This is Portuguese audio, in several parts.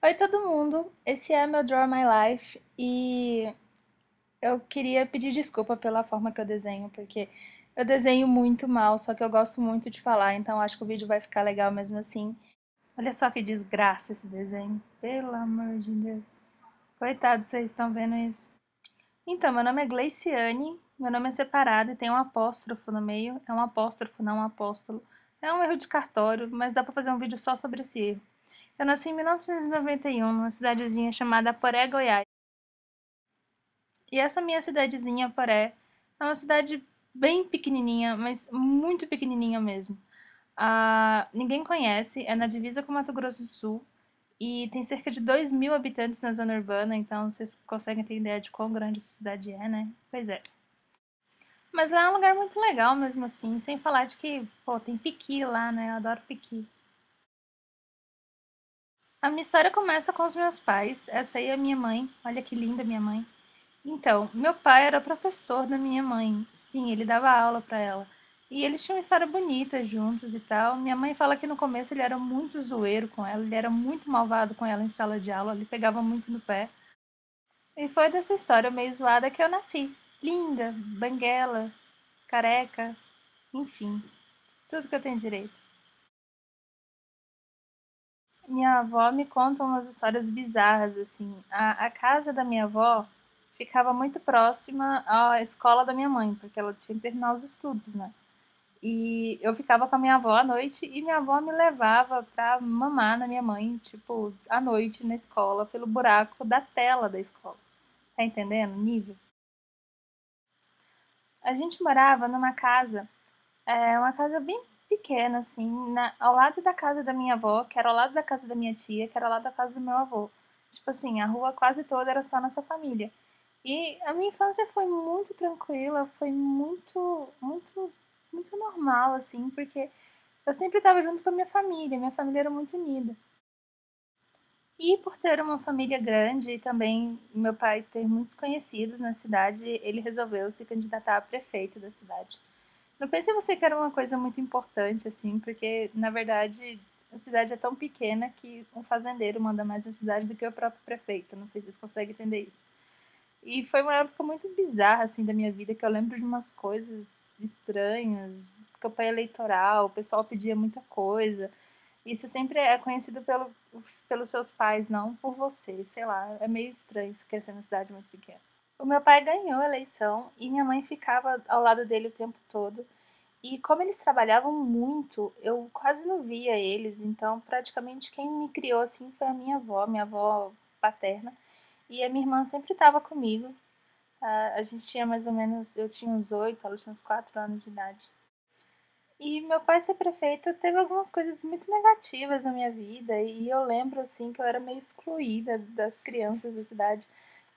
Oi, todo mundo! Esse é meu Draw My Life e eu queria pedir desculpa pela forma que eu desenho, porque eu desenho muito mal, só que eu gosto muito de falar, então acho que o vídeo vai ficar legal mesmo assim. Olha só que desgraça esse desenho, pelo amor de Deus. Coitado, vocês estão vendo isso? Então, meu nome é Gleiciane, meu nome é separado e tem um apóstrofo no meio. É um apóstrofo, não um apóstolo. É um erro de cartório, mas dá pra fazer um vídeo só sobre esse erro. Eu nasci em 1991, numa cidadezinha chamada Poré, Goiás. E essa minha cidadezinha, Poré, é uma cidade bem pequenininha, mas muito pequenininha mesmo. Ninguém conhece, é na divisa com Mato Grosso do Sul e tem cerca de 2.000 habitantes na zona urbana, então vocês conseguem ter ideia de quão grande essa cidade é, né? Pois é. Mas lá é um lugar muito legal mesmo assim, sem falar de que, pô, tem piqui lá, né? Eu adoro piqui. A minha história começa com os meus pais. Essa aí é a minha mãe. Olha que linda minha mãe. Então, meu pai era professor da minha mãe. Sim, ele dava aula pra ela. E eles tinham uma história bonita juntos e tal. Minha mãe fala que no começo ele era muito zoeiro com ela, ele era muito malvado com ela em sala de aula, ele pegava muito no pé. E foi dessa história meio zoada que eu nasci. Linda, banguela, careca, enfim, tudo que eu tenho direito. Minha avó me conta umas histórias bizarras, assim. A casa da minha avó ficava muito próxima à escola da minha mãe, porque ela tinha que terminar os estudos, né? E eu ficava com a minha avó à noite e minha avó me levava pra mamar na minha mãe, tipo, à noite na escola, pelo buraco da tela da escola. Tá entendendo? O nível. A gente morava numa casa, uma casa bem pequena, assim, ao lado da casa da minha avó, que era ao lado da casa da minha tia, que era ao lado da casa do meu avô. Tipo assim, a rua quase toda era só nossa família. E a minha infância foi muito tranquila, foi muito normal, assim, porque eu sempre estava junto com a minha família era muito unida. E por ter uma família grande e também meu pai ter muitos conhecidos na cidade, ele resolveu se candidatar a prefeito da cidade. Não pense você que era uma coisa muito importante, assim, porque na verdade a cidade é tão pequena que um fazendeiro manda mais na cidade do que o próprio prefeito. Não sei se vocês conseguem entender isso. E foi uma época muito bizarra, assim, da minha vida, que eu lembro de umas coisas estranhas, campanha eleitoral, o pessoal pedia muita coisa. Isso sempre é conhecido pelos seus pais, não por você, sei lá. É meio estranho isso crescer numa cidade muito pequena. O meu pai ganhou a eleição e minha mãe ficava ao lado dele o tempo todo. E como eles trabalhavam muito, eu quase não via eles, então praticamente quem me criou assim foi a minha avó paterna. E a minha irmã sempre estava comigo. A gente tinha mais ou menos, eu tinha uns 8, ela tinha uns 4 anos de idade. E meu pai ser prefeito teve algumas coisas muito negativas na minha vida, e eu lembro assim que eu era meio excluída das crianças da cidade.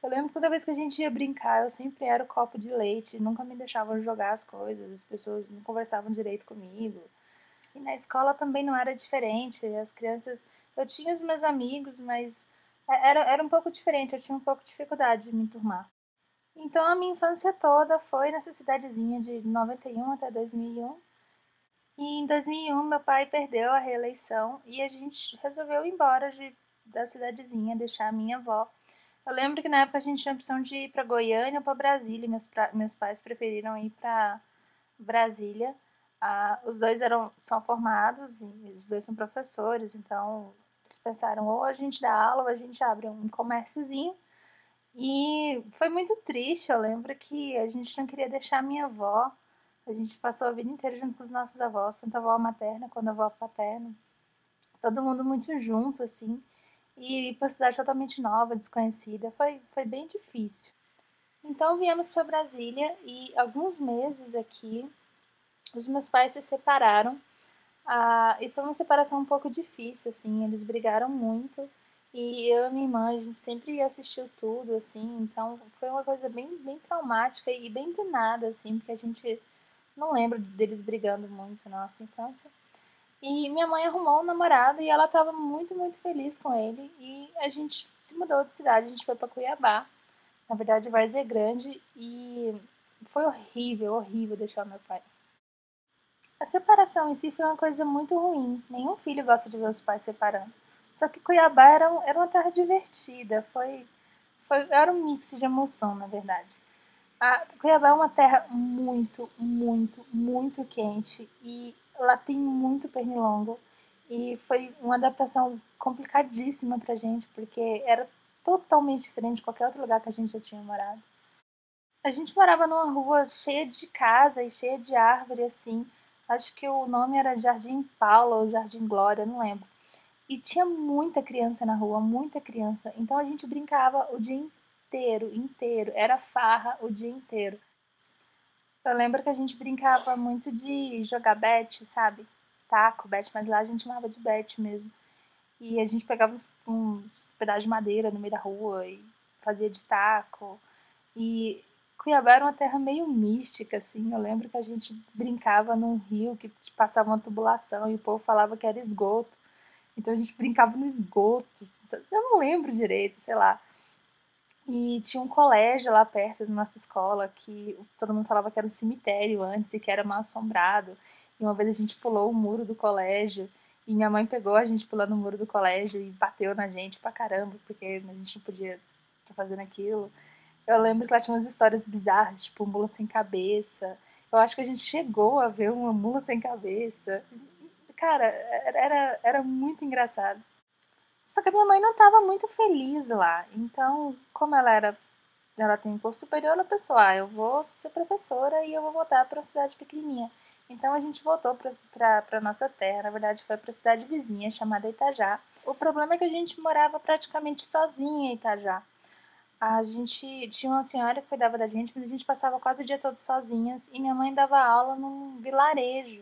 Eu lembro que toda vez que a gente ia brincar, eu sempre era o copo de leite, nunca me deixavam jogar as coisas, as pessoas não conversavam direito comigo. E na escola também não era diferente, as crianças, eu tinha os meus amigos, mas era um pouco diferente, eu tinha um pouco de dificuldade de me enturmar. Então a minha infância toda foi nessa cidadezinha de 91 até 2001. E em 2001 meu pai perdeu a reeleição e a gente resolveu ir embora da cidadezinha, deixar a minha avó. Eu lembro que na época a gente tinha a opção de ir para Goiânia ou para Brasília. Meus pais preferiram ir para Brasília. Os dois são formados e os dois são professores, então eles pensaram ou a gente dá aula ou a gente abre um comérciozinho. E foi muito triste, eu lembro que a gente não queria deixar a minha avó. A gente passou a vida inteira junto com os nossos avós, tanto a avó materna quanto a avó paterna. Todo mundo muito junto, assim. E ir pra cidade totalmente nova, desconhecida. Foi bem difícil. Então viemos para Brasília e alguns meses aqui, os meus pais se separaram. E foi uma separação um pouco difícil, assim. Eles brigaram muito. E eu e minha irmã, a gente sempre assistiu tudo, assim. Então foi uma coisa bem traumática e bem do nada, assim, porque a gente não lembro deles brigando muito na nossa infância. E minha mãe arrumou um namorado e ela estava muito feliz com ele. E a gente se mudou de cidade, a gente foi para Cuiabá. Na verdade, Várzea Grande. E foi horrível deixar meu pai. A separação em si foi uma coisa muito ruim. Nenhum filho gosta de ver os pais separando. Só que Cuiabá era uma terra divertida, era um mix de emoção, na verdade. Cuiabá é uma terra muito, muito, muito quente e lá tem muito pernilongo. E foi uma adaptação complicadíssima pra gente, porque era totalmente diferente de qualquer outro lugar que a gente já tinha morado. A gente morava numa rua cheia de casa e cheia de árvore, assim. Acho que o nome era Jardim Paula ou Jardim Glória, não lembro. E tinha muita criança na rua, muita criança. Então a gente brincava o dia inteiro, inteiro. Era farra o dia inteiro. Eu lembro que a gente brincava muito de jogar bete, sabe? Taco, bete, mas lá a gente chamava de bete mesmo. E a gente pegava uns pedaços de madeira no meio da rua e fazia de taco. E Cuiabá era uma terra meio mística, assim. Eu lembro que a gente brincava num rio que passava uma tubulação e o povo falava que era esgoto. Então a gente brincava no esgoto. Eu não lembro direito, sei lá. E tinha um colégio lá perto da nossa escola que todo mundo falava que era um cemitério antes e que era mal assombrado. E uma vez a gente pulou o muro do colégio e minha mãe pegou a gente pulando o muro do colégio e bateu na gente pra caramba, porque a gente não podia estar fazendo aquilo. Eu lembro que lá tinha umas histórias bizarras, tipo mula sem cabeça. Eu acho que a gente chegou a ver uma mula sem cabeça. Cara, era muito engraçado. Só que a minha mãe não estava muito feliz lá. Então, como ela tem um curso superior, ela pensou, eu vou ser professora e eu vou voltar para uma cidade pequenininha. Então a gente voltou para nossa terra, na verdade foi para a cidade vizinha, chamada Itajá. O problema é que a gente morava praticamente sozinha em Itajá. A gente tinha uma senhora que cuidava da gente, mas a gente passava quase o dia todo sozinhas e minha mãe dava aula num vilarejo.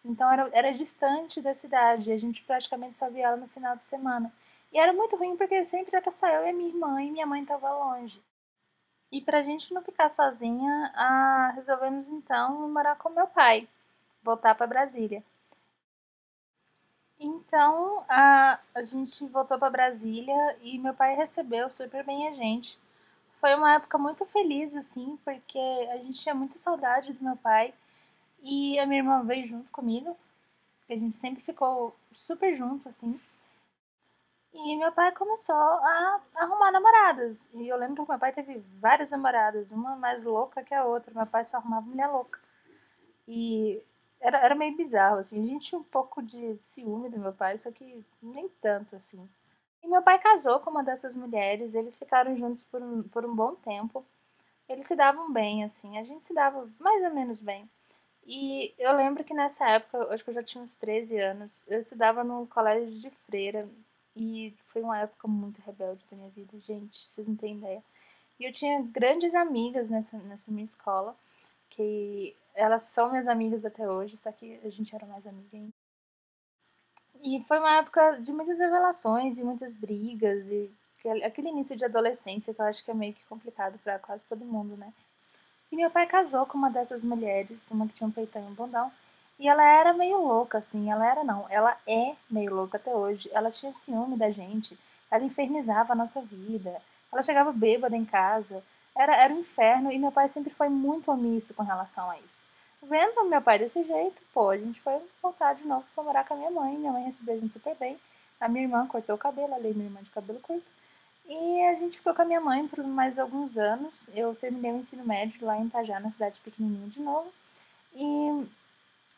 Então era distante da cidade, a gente praticamente só via ela no final de semana. E era muito ruim porque sempre era só eu e minha irmã e minha mãe estava longe. E pra gente não ficar sozinha, resolvemos então morar com meu pai, voltar para Brasília. Então a gente voltou para Brasília e meu pai recebeu super bem a gente. Foi uma época muito feliz, assim, porque a gente tinha muita saudade do meu pai e a minha irmã veio junto comigo, porque a gente sempre ficou super junto, assim. E meu pai começou a arrumar namoradas. E eu lembro que meu pai teve várias namoradas, uma mais louca que a outra. Meu pai só arrumava mulher louca. E era meio bizarro, assim. A gente tinha um pouco de ciúme do meu pai, só que nem tanto, assim. E meu pai casou com uma dessas mulheres, eles ficaram juntos por um bom tempo. Eles se davam bem, assim. A gente se dava mais ou menos bem. E eu lembro que nessa época, acho que eu já tinha uns 13 anos, eu estudava no colégio de freira e foi uma época muito rebelde da minha vida, gente, vocês não têm ideia. E eu tinha grandes amigas nessa minha escola, que elas são minhas amigas até hoje, só que a gente era mais amiga ainda. E foi uma época de muitas revelações e muitas brigas e aquele início de adolescência que eu acho que é meio que complicado para quase todo mundo, né? E meu pai casou com uma dessas mulheres, uma que tinha um peitão e um bundão. E ela era meio louca, assim. Ela era não, ela é meio louca até hoje. Ela tinha ciúme da gente, ela infernizava a nossa vida. Ela chegava bêbada em casa. Era um inferno e meu pai sempre foi muito omisso com relação a isso. Vendo meu pai desse jeito, pô, a gente foi voltar de novo pra morar com a minha mãe. Minha mãe recebeu a gente super bem. A minha irmã cortou o cabelo, a minha irmã de cabelo curto. E a gente ficou com a minha mãe por mais alguns anos. Eu terminei o ensino médio lá em Itajá, na cidade pequenininha de novo. E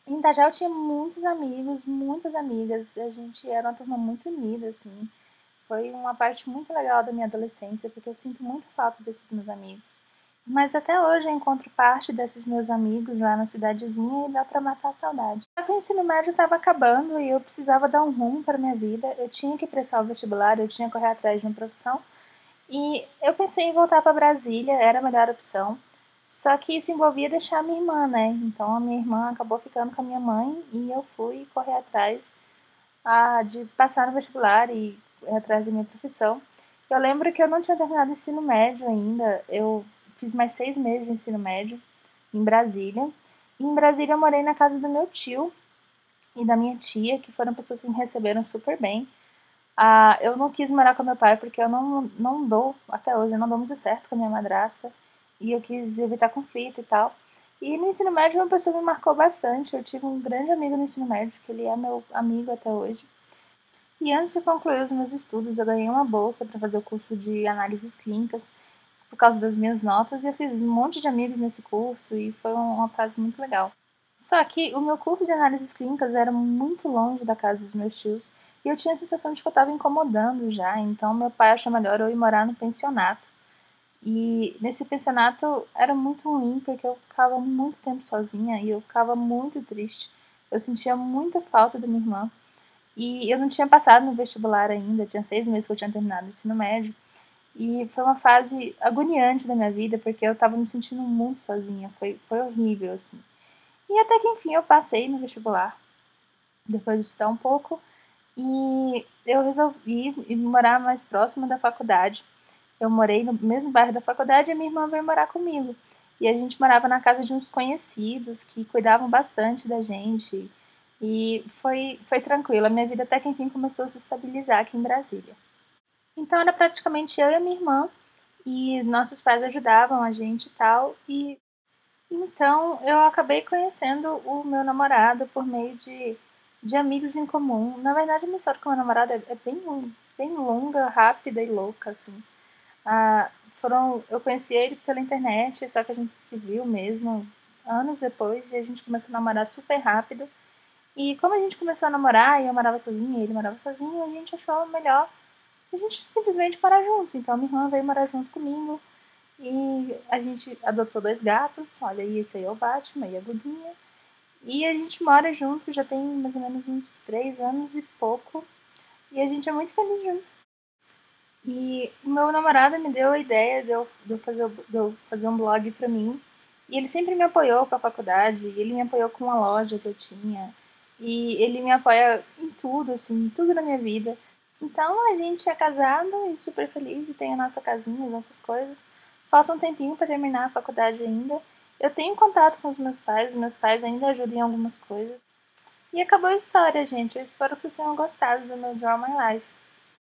em Itajá eu tinha muitos amigos, muitas amigas. A gente era uma turma muito unida, assim. Foi uma parte muito legal da minha adolescência, porque eu sinto muito falta desses meus amigos. Mas até hoje eu encontro parte desses meus amigos lá na cidadezinha e dá pra matar a saudade. Só que o ensino médio estava acabando e eu precisava dar um rumo para minha vida. Eu tinha que prestar o vestibular, eu tinha que correr atrás de uma profissão. E eu pensei em voltar para Brasília, era a melhor opção. Só que isso envolvia deixar a minha irmã, né? Então a minha irmã acabou ficando com a minha mãe e eu fui correr atrás de passar no vestibular e ir atrás da minha profissão. Eu lembro que eu não tinha terminado o ensino médio ainda, eu fiz mais 6 meses de ensino médio em Brasília. E em Brasília eu morei na casa do meu tio e da minha tia, que foram pessoas que me receberam super bem. Eu não quis morar com meu pai porque eu não dou, até hoje, eu não dou muito certo com a minha madrasta. E eu quis evitar conflito e tal. E no ensino médio uma pessoa me marcou bastante. Eu tive um grande amigo no ensino médio, que ele é meu amigo até hoje. E antes de concluir os meus estudos, eu ganhei uma bolsa para fazer o curso de análises clínicas por causa das minhas notas e eu fiz um monte de amigos nesse curso e foi uma fase muito legal. Só que o meu curso de análises clínicas era muito longe da casa dos meus tios e eu tinha a sensação de que eu estava incomodando já, então meu pai achou melhor eu ir morar no pensionato. E nesse pensionato era muito ruim porque eu ficava muito tempo sozinha e eu ficava muito triste. Eu sentia muita falta da minha irmã. E eu não tinha passado no vestibular ainda, tinha 6 meses que eu tinha terminado o ensino médio. E foi uma fase agoniante da minha vida, porque eu tava me sentindo muito sozinha, foi horrível, assim. E até que enfim eu passei no vestibular, depois de estudar um pouco, e eu resolvi ir morar mais próximo da faculdade. Eu morei no mesmo bairro da faculdade e a minha irmã veio morar comigo. E a gente morava na casa de uns conhecidos que cuidavam bastante da gente. E foi tranquilo. A minha vida até que enfim começou a se estabilizar aqui em Brasília. Então era praticamente eu e a minha irmã. E nossos pais ajudavam a gente e tal. E então eu acabei conhecendo o meu namorado por meio de amigos em comum. Na verdade, a minha história com o meu namorado é bem longa, rápida e louca, assim. Ah, eu conheci ele pela internet, só que a gente se viu mesmo anos depois e a gente começou a namorar super rápido. E como a gente começou a namorar e eu morava sozinha e ele morava sozinho, a gente achou melhor a gente simplesmente morar junto. Então a minha irmã veio morar junto comigo e a gente adotou 2 gatos. Olha, aí esse aí é o Batman e a Guguinha. E a gente mora junto já tem mais ou menos uns 3 anos e pouco. E a gente é muito feliz junto. E o meu namorado me deu a ideia de eu fazer um blog pra mim. E ele sempre me apoiou com a faculdade, ele me apoiou com uma loja que eu tinha. E ele me apoia em tudo, assim, em tudo na minha vida. Então a gente é casado e super feliz e tem a nossa casinha, as nossas coisas. Falta um tempinho para terminar a faculdade ainda. Eu tenho contato com os meus pais ainda ajudam em algumas coisas. E acabou a história, gente. Eu espero que vocês tenham gostado do meu Draw My Life.